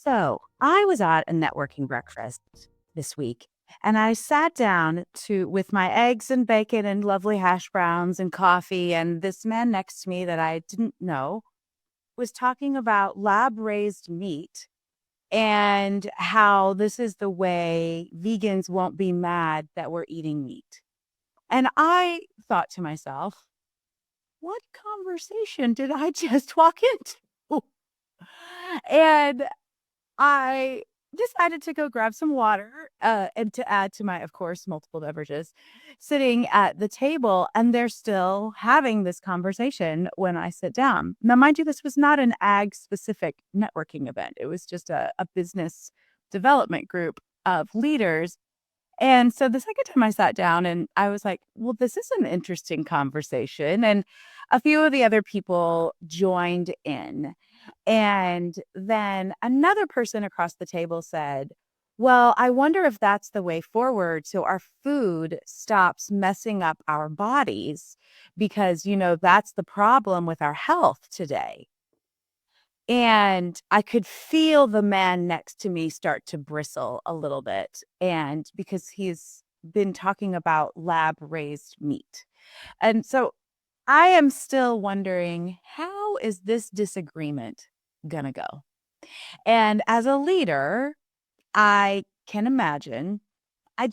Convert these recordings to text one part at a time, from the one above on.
So I was at a networking breakfast this week and I sat down with my eggs and bacon and lovely hash browns and coffee. And this man next to me that I didn't know was talking about lab raised meat and how this is the way vegans won't be mad that we're eating meat. And I thought to myself, what conversation did I just walk into? And I decided to go grab some water and to add to my, of course, multiple beverages sitting at the table. And they're still having this conversation when I sit down. Now, mind you, this was not an ag specific networking event, it was just a business development group of leaders. And so the second time I sat down and I was like, well, this is an interesting conversation. And a few of the other people joined in. And then another person across the table said, well, I wonder if that's the way forward. So our food stops messing up our bodies because, that's the problem with our health today. And I could feel the man next to me start to bristle a little bit. And because he's been talking about lab raised meat. And so I am still wondering, how is this disagreement going to go? And as a leader, I can imagine, I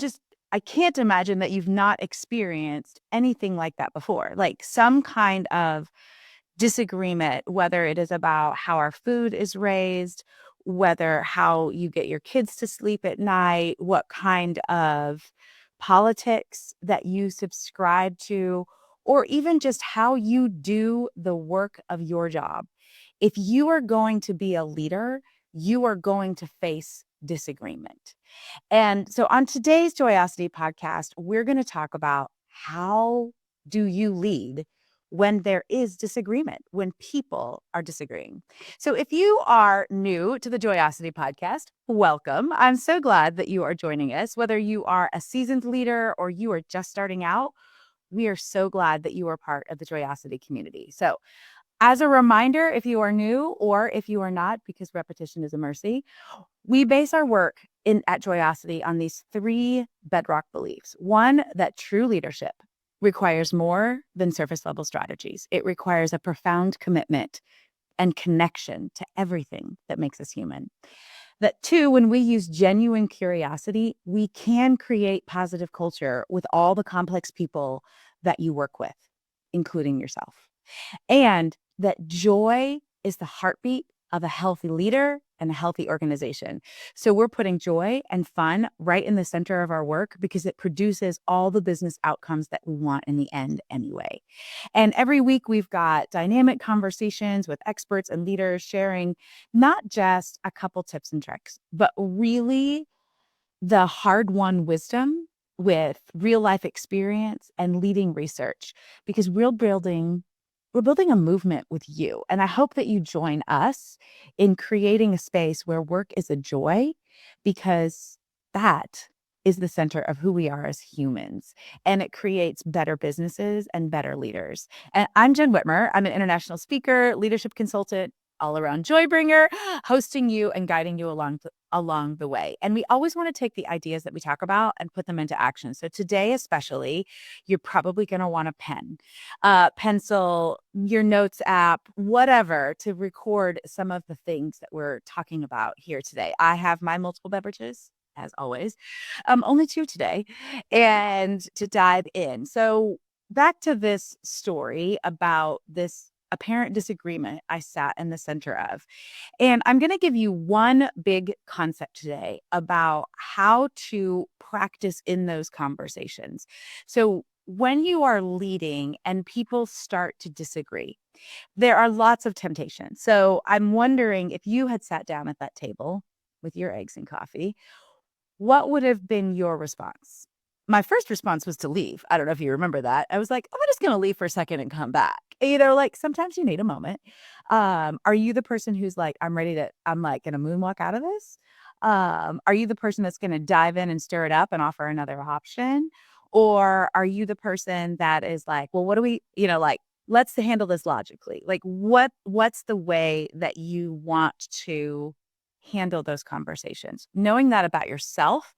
can't imagine that you've not experienced anything like that before, like some kind of disagreement, whether it is about how our food is raised, whether how you get your kids to sleep at night, what kind of politics that you subscribe to, or even just how you do the work of your job. If you are going to be a leader, you are going to face disagreement. And so on today's Joyosity podcast, we're going to talk about how do you lead when there is disagreement, when people are disagreeing. So if you are new to the Joyosity podcast, welcome. I'm so glad that you are joining us. Whether you are a seasoned leader or you are just starting out, we are so glad that you are part of the Joyosity community. So as a reminder, if you are new or if you are not, because repetition is a mercy, we base our work at Joyosity on these three bedrock beliefs. One, that true leadership requires more than surface level strategies. It requires a profound commitment and connection to everything that makes us human. That two, when we use genuine curiosity, we can create positive culture with all the complex people that you work with, including yourself. And that joy is the heartbeat of a healthy leader and a healthy organization. So we're putting joy and fun right in the center of our work because it produces all the business outcomes that we want in the end anyway. And every week we've got dynamic conversations with experts and leaders sharing not just a couple tips and tricks, but really the hard-won wisdom with real life experience and leading research, because we're building a movement with you. And I hope that you join us in creating a space where work is a joy, because that is the center of who we are as humans. And it creates better businesses and better leaders. And I'm Jenn Whitmer. I'm an international speaker, leadership consultant, all around joy bringer, hosting you and guiding you along the way. And we always want to take the ideas that we talk about and put them into action. So today, especially, you're probably going to want a pen, pencil, your notes app, whatever, to record some of the things that we're talking about here today. I have my multiple beverages, as always, only two today, and to dive in. So back to this story about this apparent disagreement I sat in the center of. And I'm going to give you one big concept today about how to practice in those conversations. So when you are leading and people start to disagree, there are lots of temptations. So I'm wondering, if you had sat down at that table with your eggs and coffee, what would have been your response? My first response was to leave. I don't know if you remember that. I was like, I'm just going to leave for a second and come back. Like sometimes you need a moment. Are you the person who's like, I'm like going to moonwalk out of this? Are you the person that's going to dive in and stir it up and offer another option? Or are you the person that is like, well, what do we, like, let's handle this logically. Like what's the way that you want to handle those conversations. Knowing that about yourself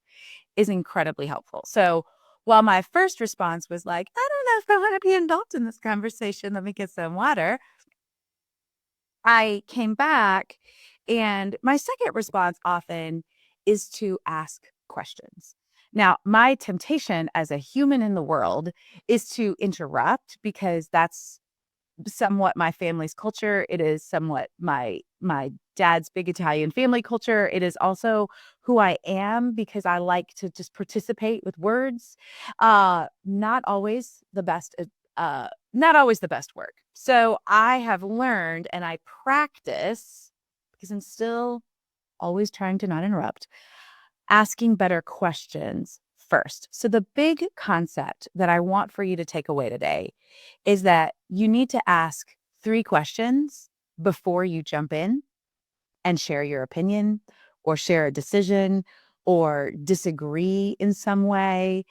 is incredibly helpful. So while my first response was like, I don't know if I want to be involved in this conversation, let me get some water, I came back, and my second response often is to ask questions. Now, my temptation as a human in the world is to interrupt because that's somewhat my family's culture. It is somewhat my dad's big Italian family culture. It is also who I am because I like to just participate with words. Not always the best not always the best work. So I have learned and I practice because I'm still always trying to not interrupt, asking better questions first. So, the big concept that I want for you to take away today is that you need to ask 3 questions before you jump in and share your opinion or share a decision or disagree in some way.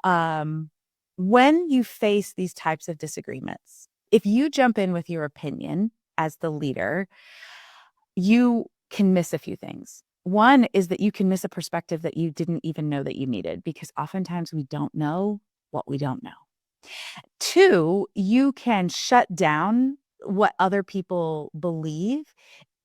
Um, when you face these types of disagreements, if you jump in with your opinion as the leader, you can miss a few things. One is that you can miss a perspective that you didn't even know that you needed because oftentimes we don't know what we don't know. Two, you can shut down what other people believe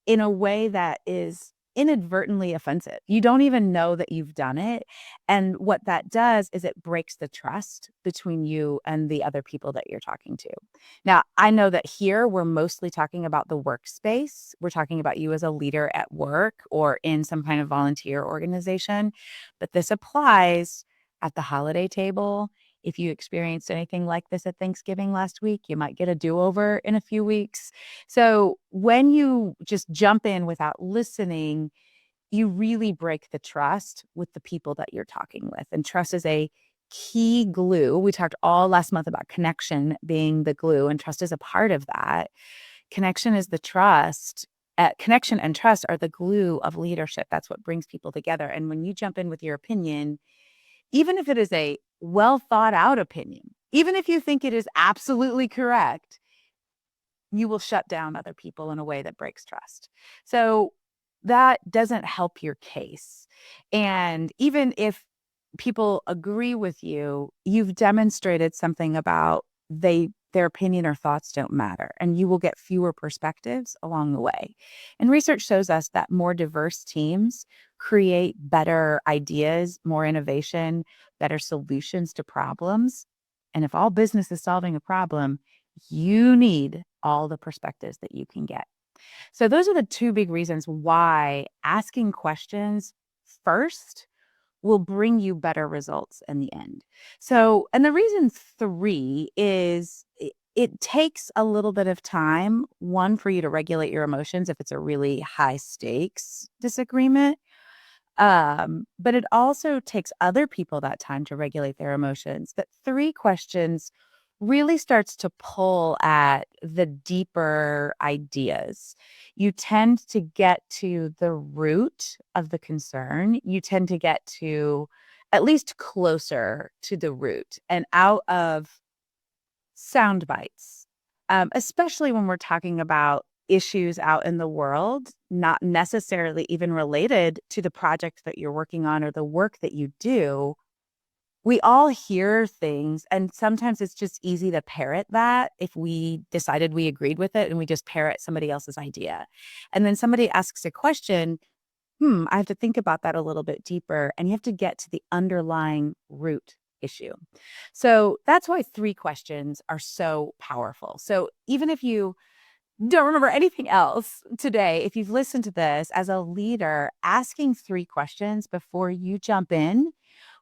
in a way that is inadvertently offensive. You don't even know that you've done it. And what that does is it breaks the trust between you and the other people that you're talking to. Now, I know that here we're mostly talking about the workspace. We're talking about you as a leader at work or in some kind of volunteer organization, but this applies at the holiday table. If you experienced anything like this at Thanksgiving last week, you might get a do-over in a few weeks. So when you just jump in without listening, you really break the trust with the people that you're talking with. And trust is a key glue. We talked all last month about connection being the glue, and trust is a part of that. Connection is the trust. Connection and trust are the glue of leadership. That's what brings people together. And when you jump in with your opinion, even if it is a well thought out opinion, even if you think it is absolutely correct, you will shut down other people in a way that breaks trust. So that doesn't help your case. And even if people agree with you, you've demonstrated something about their opinion or thoughts don't matter, and you will get fewer perspectives along the way. And research shows us that more diverse teams create better ideas, more innovation, better solutions to problems. And if all business is solving a problem, you need all the perspectives that you can get. So those are the 2 big reasons why asking questions first will bring you better results in the end. So, and the reason 3 is it takes a little bit of time, one, for you to regulate your emotions if it's a really high stakes disagreement. But it also takes other people that time to regulate their emotions. But 3 questions really starts to pull at the deeper ideas. You tend to get to the root of the concern. You tend to get to at least closer to the root and out of sound bites, especially when we're talking about issues out in the world, not necessarily even related to the project that you're working on or the work that you do. We all hear things, and sometimes it's just easy to parrot that if we decided we agreed with it and we just parrot somebody else's idea. And then somebody asks a question, I have to think about that a little bit deeper. And you have to get to the underlying root issue. So that's why 3 questions are so powerful. So even if you don't remember anything else today, if you've listened to this as a leader, asking 3 questions before you jump in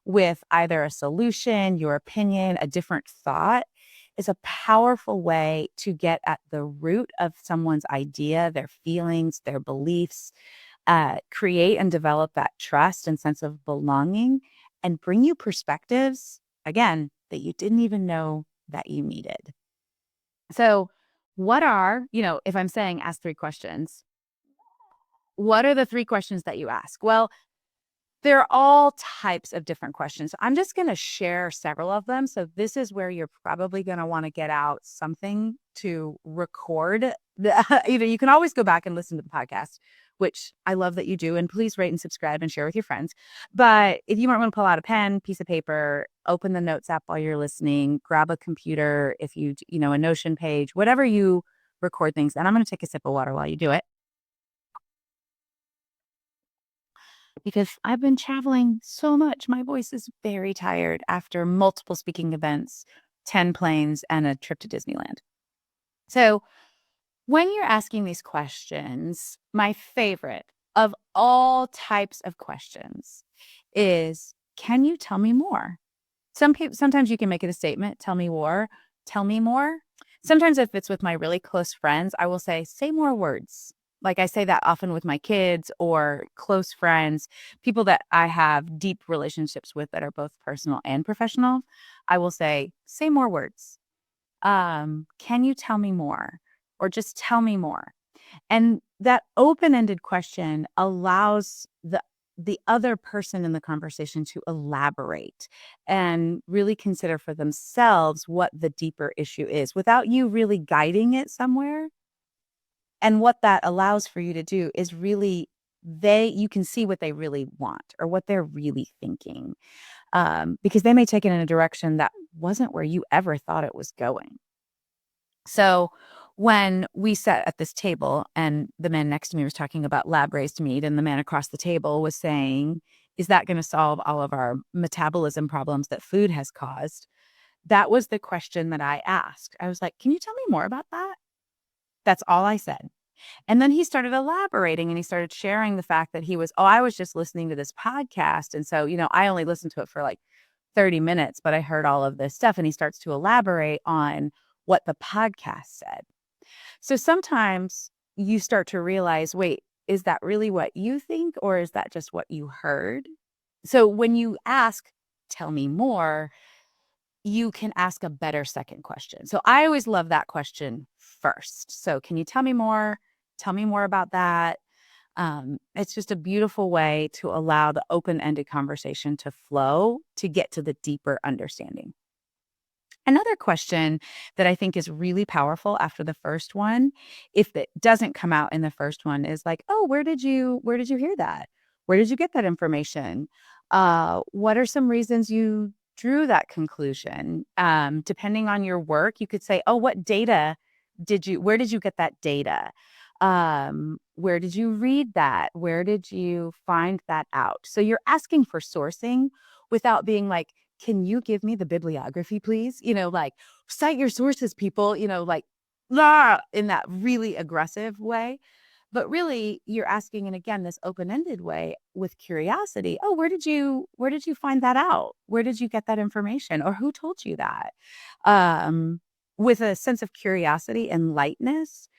with either a solution, your opinion, a different thought is a powerful way to get at the root of someone's idea, their feelings, their beliefs, create and develop that trust and sense of belonging, and bring you perspectives, again, that you didn't even know that you needed. So, what are, if I'm saying ask 3 questions, what are the 3 questions that you ask? Well, There are all types of different questions. I'm just going to share several of them. So this is where you're probably going to want to get out something to record. You can always go back and listen to the podcast, which I love that you do. And please rate and subscribe and share with your friends. But if you might want to pull out a pen, piece of paper, open the notes app while you're listening, grab a computer, if a Notion page, whatever you record things. And I'm going to take a sip of water while you do it, because I've been traveling so much. My voice is very tired after multiple speaking events, 10 planes, and a trip to Disneyland. So, when you're asking these questions, my favorite of all types of questions is, can you tell me more? Sometimes you can make it a statement, tell me more, tell me more. Sometimes if it's with my really close friends, I will say more words. Like I say that often with my kids or close friends, people that I have deep relationships with that are both personal and professional. I will say more words. Can you tell me more? Or just tell me more. And that open-ended question allows the other person in the conversation to elaborate and really consider for themselves what the deeper issue is without you really guiding it somewhere. And what that allows for you to do is really you can see what they really want or what they're really thinking, because they may take it in a direction that wasn't where you ever thought it was going. So when we sat at this table and the man next to me was talking about lab-raised meat and the man across the table was saying, is that going to solve all of our metabolism problems that food has caused? That was the question that I asked. I was like, can you tell me more about that? That's all I said. And then he started elaborating and he started sharing the fact that I was just listening to this podcast. And so, I only listened to it for like 30 minutes, but I heard all of this stuff. And he starts to elaborate on what the podcast said. So sometimes you start to realize, wait, is that really what you think, or is that just what you heard? So when you ask, tell me more, you can ask a better second question. So I always love that question first. So can you tell me more? Tell me more about that. It's just a beautiful way to allow the open-ended conversation to flow to get to the deeper understanding. Another question that I think is really powerful after the first one, if it doesn't come out in the first one, is like, oh, where did you hear that? Where did you get that information? What are some reasons you drew that conclusion? Depending on your work, you could say, oh, where did you get that data? Where did you read that? Where did you find that out? So you're asking for sourcing without being like, can you give me the bibliography, please? Like, cite your sources, people, like, blah, in that really aggressive way. But really, you're asking, and again, this open-ended way with curiosity. Oh, where did you find that out? Where did you get that information? Or who told you that? With a sense of curiosity and lightness,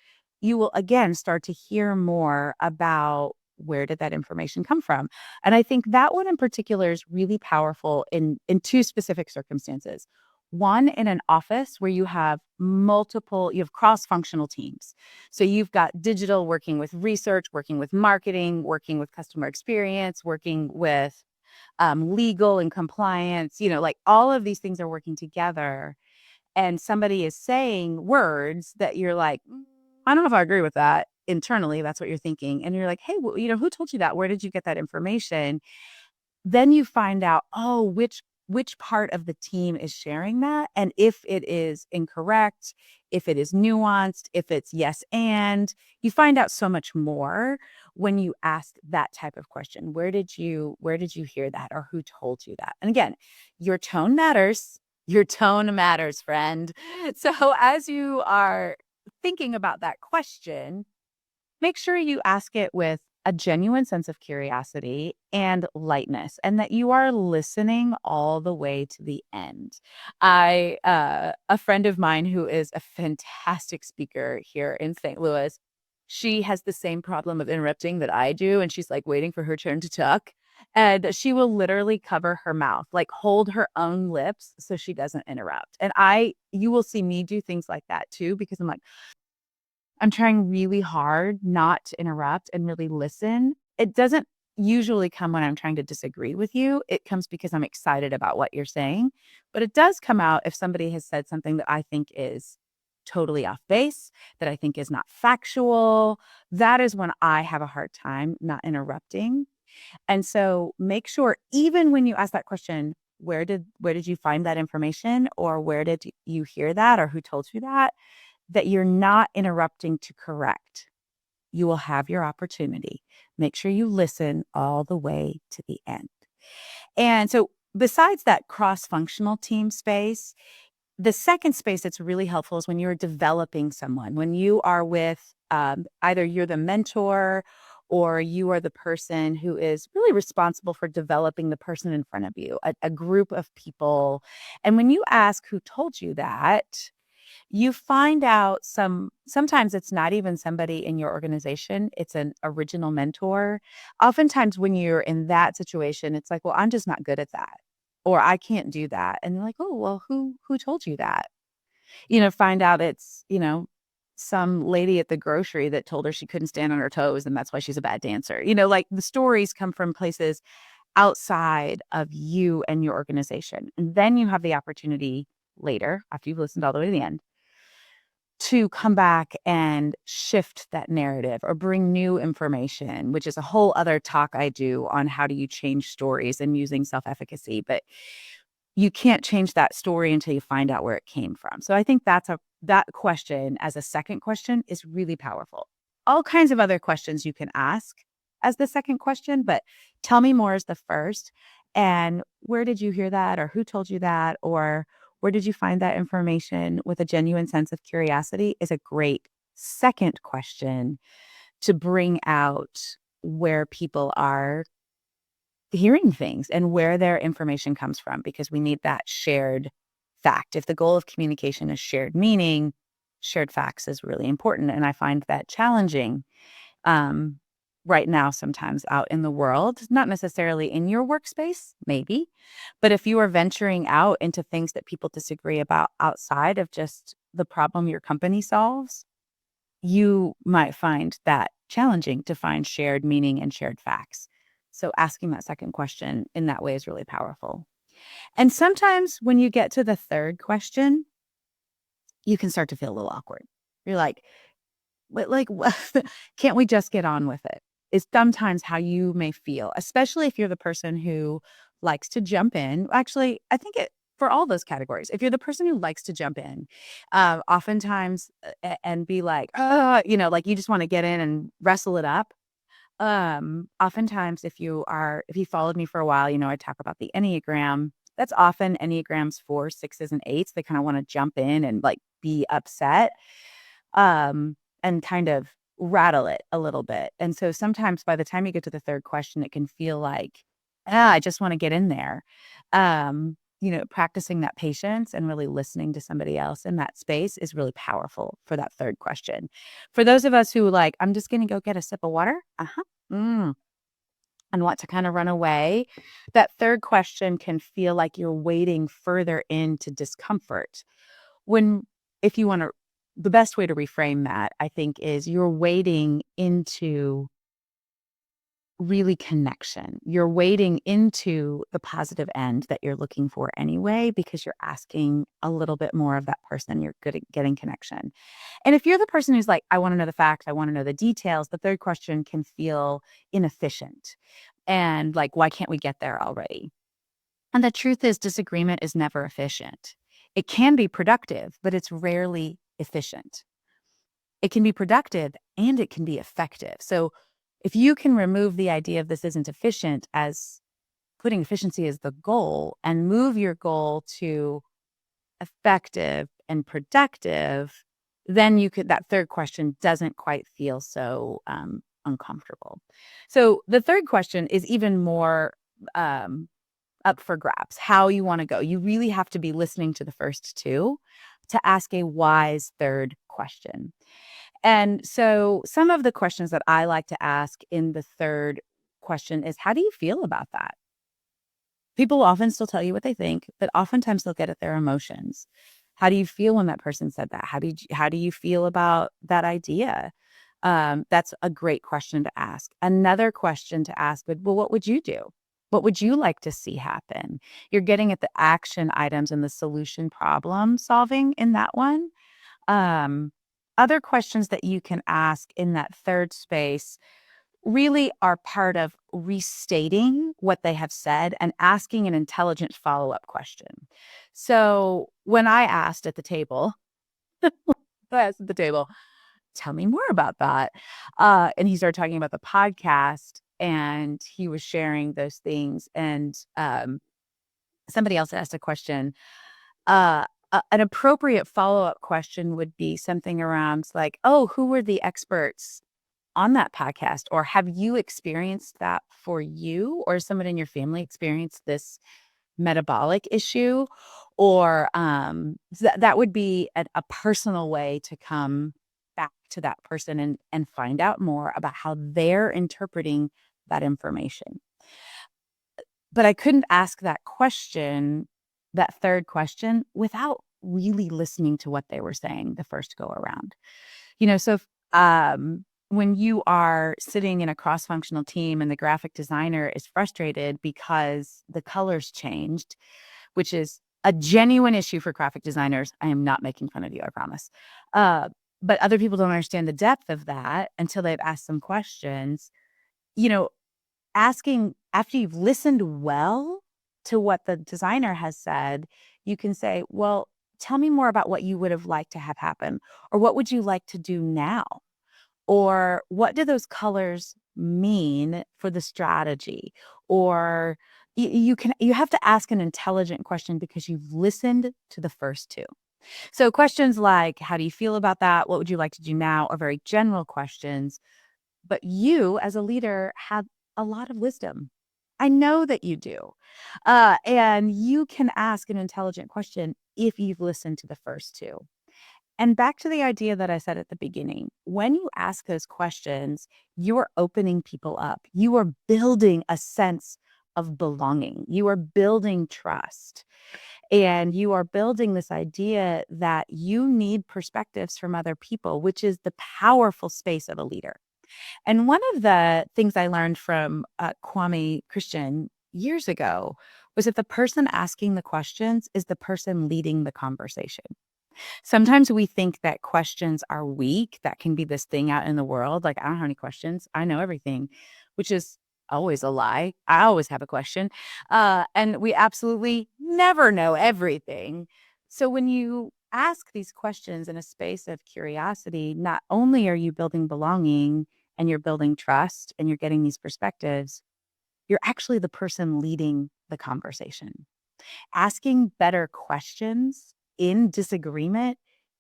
you will again start to hear more about where did that information come from. And I think that one in particular is really powerful in two specific circumstances. One, in an office where you have cross-functional teams. So you've got digital working with research, working with marketing, working with customer experience, working with legal and compliance, like all of these things are working together. And somebody is saying words that you're like, I don't know if I agree with that. Internally, that's what you're thinking. And you're like, hey, who told you that? Where did you get that information? Then you find out, oh, which part of the team is sharing that. And if it is incorrect, if it is nuanced, if it's yes, and you find out so much more when you ask that type of question. Where did you hear that, or who told you that? And again, your tone matters. Your tone matters, friend. So as you are thinking about that question, make sure you ask it with a genuine sense of curiosity and lightness, and that you are listening all the way to the end. A friend of mine who is a fantastic speaker here in St. Louis, she has the same problem of interrupting that I do, and she's like waiting for her turn to talk. And she will literally cover her mouth, like hold her own lips so she doesn't interrupt. And you will see me do things like that too, because I'm trying really hard not to interrupt and really listen. It doesn't usually come when I'm trying to disagree with you. It comes because I'm excited about what you're saying. But it does come out if somebody has said something that I think is totally off base, that I think is not factual. That is when I have a hard time not interrupting. And so make sure, even when you ask that question, where did you find that information, or where did you hear that, or who told you that you're not interrupting to correct. You will have your opportunity. Make sure you listen all the way to the end. And so besides that cross-functional team space, the second space that's really helpful is when you're developing someone, when you are with either you're the mentor or you are the person who is really responsible for developing the person in front of you, a group of people. And when you ask who told you that, you find out sometimes it's not even somebody in your organization, it's an original mentor. Oftentimes when you're in that situation, it's like, well, I'm just not good at that, or I can't do that. And you're like, oh, well, who told you that? Find out it's, some lady at the grocery that told her she couldn't stand on her toes and that's why she's a bad dancer. Like the stories come from places outside of you and your organization. And then you have the opportunity later, after you've listened all the way to the end, to come back and shift that narrative or bring new information, which is a whole other talk I do on how do you change stories and using self-efficacy. But you can't change that story until you find out where it came from. So I think that question as a second question is really powerful. All kinds of other questions you can ask as the second question, but tell me more as the first. And where did you hear that, or who told you that, or where did you find that information, with a genuine sense of curiosity, is a great second question to bring out where people are hearing things and where their information comes from, because we need that shared fact. If the goal of communication is shared meaning, shared facts is really important. And I find that challenging um, right now, sometimes out in the world, not necessarily in your workspace, maybe, but if you are venturing out into things that people disagree about outside of just the problem your company solves, you might find that challenging to find shared meaning and shared facts. So asking that second question in that way is really powerful. And sometimes when you get to the third question, you can start to feel a little awkward. You're like, but like, can't we just get on with it? Is sometimes how you may feel, especially if you're the person who likes to jump in. Actually, I think for all those categories, if you're the person who likes to jump in, oftentimes and be like, like you just want to get in and wrestle it up. Oftentimes if you followed me for a while, I talk about the Enneagram. That's often Enneagrams 4, 6s, and 8s. They kind of want to jump in and like be upset. And kind of rattle it a little bit. And so sometimes by the time you get to the third question, it can feel like, I just want to get in there. Practicing that patience and really listening to somebody else in that space is really powerful for that third question. For those of us who like, I'm just going to go get a sip of water. And want to kind of run away, that third question can feel like you're wading further into discomfort. If you want to, the best way to reframe that, I think, is you're wading into really connection. You're wading into the positive end that you're looking for anyway, because you're asking a little bit more of that person. You're good at getting connection. And if you're the person who's like, I want to know the facts, I want to know the details, the third question can feel inefficient. And like, why can't we get there already? And the truth is, disagreement is never efficient. It can be productive, but it's rarely efficient. It can be productive and it can be effective. So if you can remove the idea of this isn't efficient as putting efficiency as the goal and move your goal to effective and productive, then that third question doesn't quite feel so uncomfortable. So the third question is even more up for grabs, how you want to go. You really have to be listening to the first two to ask a wise third question. And so some of the questions that I like to ask in the third question is, how do you feel about that? People often still tell you what they think, but oftentimes they'll get at their emotions. How do you feel when that person said that? How do you feel about that idea? That's a great question to ask. Another question to ask would, well, what would you do? What would you like to see happen? You're getting at the action items and the solution problem solving in that one. Um, Other questions that you can ask in that third space really are part of restating what they have said and asking an intelligent follow-up question. So when I asked at the table, tell me more about that. And he started talking about the podcast and he was sharing those things. And somebody else asked a question. An appropriate follow-up question would be something around like, oh, who were the experts on that podcast? Or have you experienced that for you or someone in your family experienced this metabolic issue? Or that would be a personal way to come back to that person and find out more about how they're interpreting that information. But I couldn't ask that question, that third question, without really listening to what they were saying the first go around. So if, when you are sitting in a cross-functional team and the graphic designer is frustrated because the colors changed, which is a genuine issue for graphic designers. I am not making fun of you, I promise. But other people don't understand the depth of that until they've asked some questions. You know, asking after you've listened well to what the designer has said, you can say, well, tell me more about what you would have liked to have happen, or what would you like to do now? Or what do those colors mean for the strategy? Or you have to ask an intelligent question because you've listened to the first two. So questions like, how do you feel about that? What would you like to do now? Are very general questions. But you, as a leader, have a lot of wisdom. I know that you do. And you can ask an intelligent question if you've listened to the first two. And back to the idea that I said at the beginning, when you ask those questions, you are opening people up. You are building a sense of belonging. You are building trust. And you are building this idea that you need perspectives from other people, which is the powerful space of a leader. And one of the things I learned from Kwame Christian years ago was that the person asking the questions is the person leading the conversation. Sometimes we think that questions are weak. That can be this thing out in the world. Like, I don't have any questions. I know everything, which is always a lie. I always have a question. And we absolutely never know everything. So when you ask these questions in a space of curiosity, not only are you building belonging and you're building trust and you're getting these perspectives, you're actually the person leading the conversation. Asking better questions in disagreement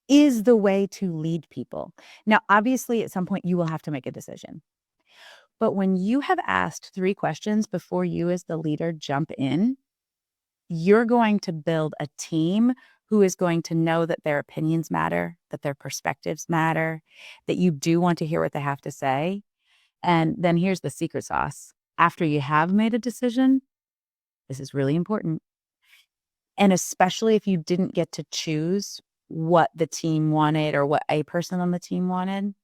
is the way to lead people. Now, obviously, at some point, you will have to make a decision. But when you have asked 3 questions before you as the leader jump in, you're going to build a team who is going to know that their opinions matter, that their perspectives matter, that you do want to hear what they have to say. And then here's the secret sauce. After you have made a decision, this is really important. And especially if you didn't get to choose what the team wanted or what a person on the team wanted,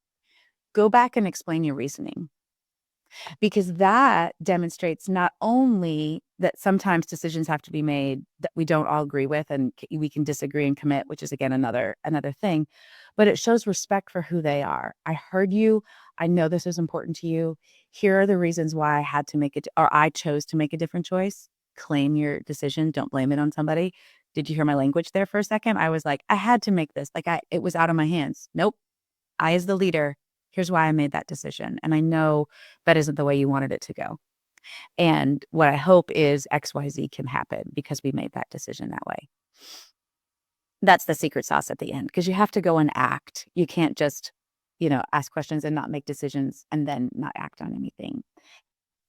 go back and explain your reasoning. Because that demonstrates not only that sometimes decisions have to be made that we don't all agree with and we can disagree and commit, which is again another thing, but it shows respect for who they are. I heard you. I know this is important to you. Here are the reasons why I had to make it, or I chose to make a different choice. Claim your decision. Don't blame it on somebody. Did you hear my language there for a second? I was like, I had to make this. It was out of my hands. Nope. I, as the leader, here's why I made that decision. And I know that isn't the way you wanted it to go. And what I hope is XYZ can happen because we made that decision that way. That's the secret sauce at the end, because you have to go and act. You can't just, ask questions and not make decisions and then not act on anything.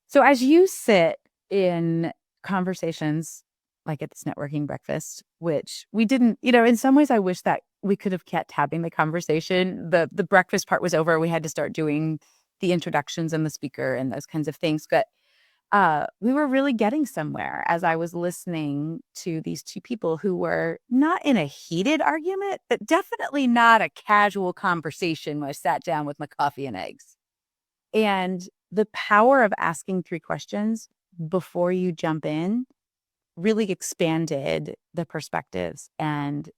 So as you sit in conversations like at this networking breakfast, which we didn't, in some ways I wish that we could have kept having the conversation. The breakfast part was over. We had to start doing the introductions and the speaker and those kinds of things. But we were really getting somewhere as I was listening to these two people who were not in a heated argument, but definitely not a casual conversation when I sat down with my coffee and eggs. And the power of asking 3 questions before you jump in really expanded the perspectives and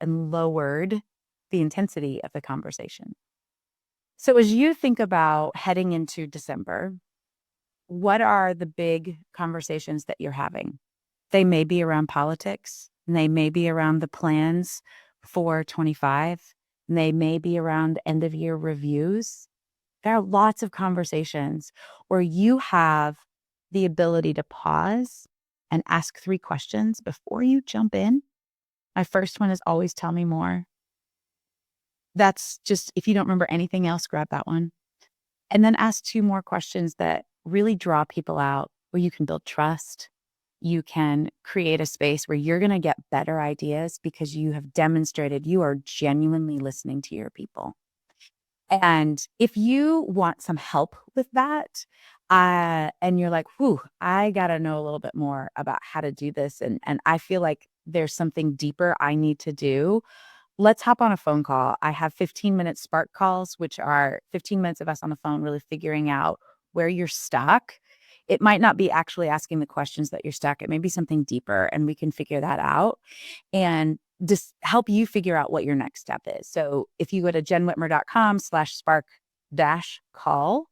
lowered the intensity of the conversation. So as you think about heading into December, what are the big conversations that you're having? They may be around politics, and they may be around the plans for 25, and they may be around end of year reviews. There are lots of conversations where you have the ability to pause and ask 3 questions before you jump in. My first one is always tell me more. That's just, if you don't remember anything else, grab that one. And then ask 2 more questions that really draw people out, where you can build trust. You can create a space where you're going to get better ideas because you have demonstrated you are genuinely listening to your people. And if you want some help with that, and you're like, whew, I got to know a little bit more about how to do this. And I feel like there's something deeper I need to do. Let's hop on a phone call. I have 15-minute Spark calls, which are 15 minutes of us on the phone, really figuring out where you're stuck. It might not be actually asking the questions that you're stuck. It may be something deeper, and we can figure that out and just help you figure out what your next step is. So if you go to jennwhitmer.com/spark-call,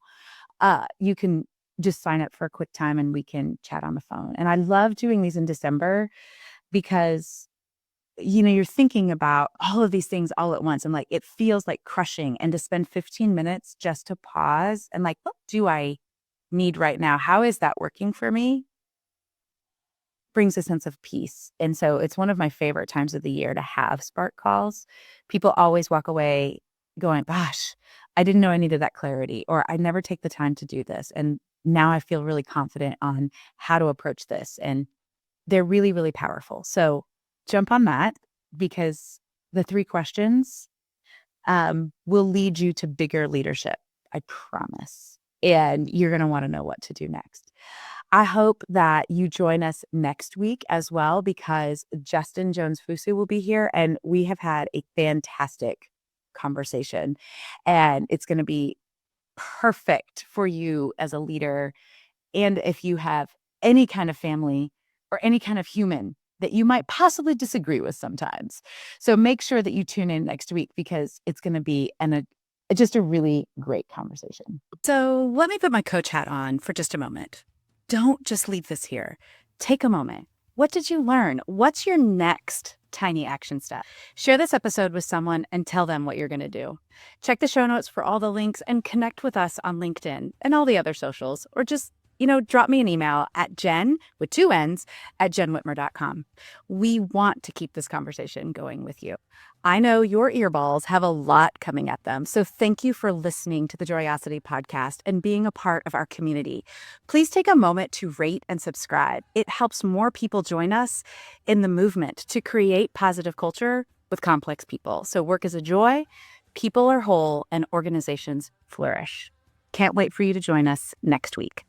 you can just sign up for a quick time and we can chat on the phone. And I love doing these in December because you're thinking about all of these things all at once, and like it feels like crushing. And to spend 15 minutes just to pause and like, what do I need right now? How is that working for me? Brings a sense of peace. And so it's one of my favorite times of the year to have Spark calls. People always walk away going, gosh, I didn't know I needed that clarity, or I never take the time to do this. And now I feel really confident on how to approach this. And they're really, really powerful. So jump on that, because the 3 questions will lead you to bigger leadership. I promise. And you're going to want to know what to do next. I hope that you join us next week as well, because Justin Jones-Fusu will be here, and we have had a fantastic conversation, and it's going to be perfect for you as a leader. And if you have any kind of family or any kind of human that you might possibly disagree with sometimes. So make sure that you tune in next week, because it's going to be just a really great conversation. So let me put my coach hat on for just a moment. Don't just leave this here. Take a moment. What did you learn? What's your next tiny action step? Share this episode with someone and tell them what you're going to do. Check the show notes for all the links and connect with us on LinkedIn and all the other socials, or just drop me an email at Jenn with 2 N's at jennwhitmer.com. We want to keep this conversation going with you. I know your earballs have a lot coming at them. So thank you for listening to the Joyosity podcast and being a part of our community. Please take a moment to rate and subscribe. It helps more people join us in the movement to create positive culture with complex people. So work is a joy, people are whole, and organizations flourish. Can't wait for you to join us next week.